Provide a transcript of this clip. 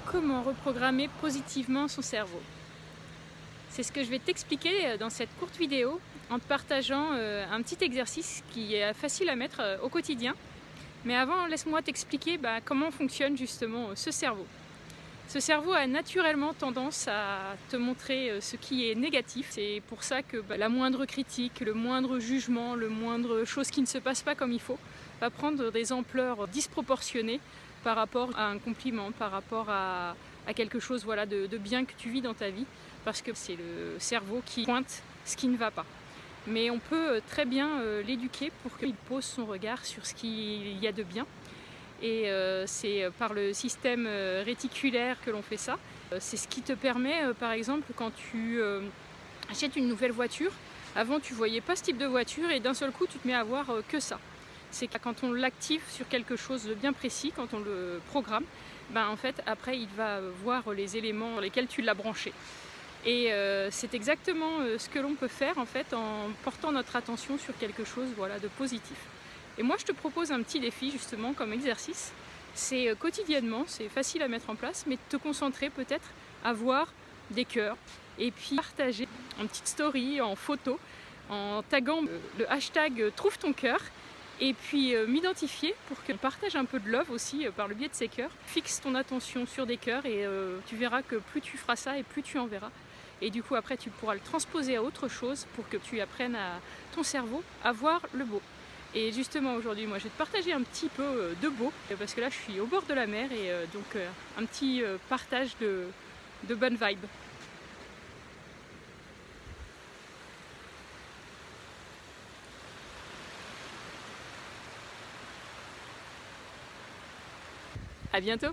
comment reprogrammer positivement son cerveau. C'est ce que je vais t'expliquer dans cette courte vidéo en te partageant un petit exercice qui est facile à mettre au quotidien. Mais avant, laisse-moi t'expliquer comment fonctionne justement ce cerveau. Ce cerveau a naturellement tendance à te montrer ce qui est négatif. C'est pour ça que la moindre critique, le moindre jugement, le moindre chose qui ne se passe pas comme il faut, va prendre des ampleurs disproportionnées par rapport à un compliment, par rapport à quelque chose de bien que tu vis dans ta vie, parce que c'est le cerveau qui pointe ce qui ne va pas. Mais on peut très bien l'éduquer pour qu'il pose son regard sur ce qu'il y a de bien. Et c'est par le système réticulaire que l'on fait ça. C'est ce qui te permet, par exemple, quand tu achètes une nouvelle voiture, avant tu voyais pas ce type de voiture et d'un seul coup tu te mets à voir que ça. C'est quand on l'active sur quelque chose de bien précis, quand on le programme, en fait après il va voir les éléments dans lesquels tu l'as branché. Et c'est exactement ce que l'on peut faire en fait en portant notre attention sur quelque chose de positif. Et moi je te propose un petit défi justement comme exercice. C'est quotidiennement, c'est facile à mettre en place, mais te concentrer peut-être à voir des cœurs et puis partager une petite story en photo en taguant le hashtag trouve ton cœur et puis m'identifier pour que je partage un peu de love aussi par le biais de ces cœurs. Fixe ton attention sur des cœurs et tu verras que plus tu feras ça et plus tu en verras. Et du coup après tu pourras le transposer à autre chose pour que tu apprennes à ton cerveau à voir le beau. Et justement aujourd'hui moi je vais te partager un petit peu de beau parce que là je suis au bord de la mer et donc un petit partage de bonnes vibes. À bientôt.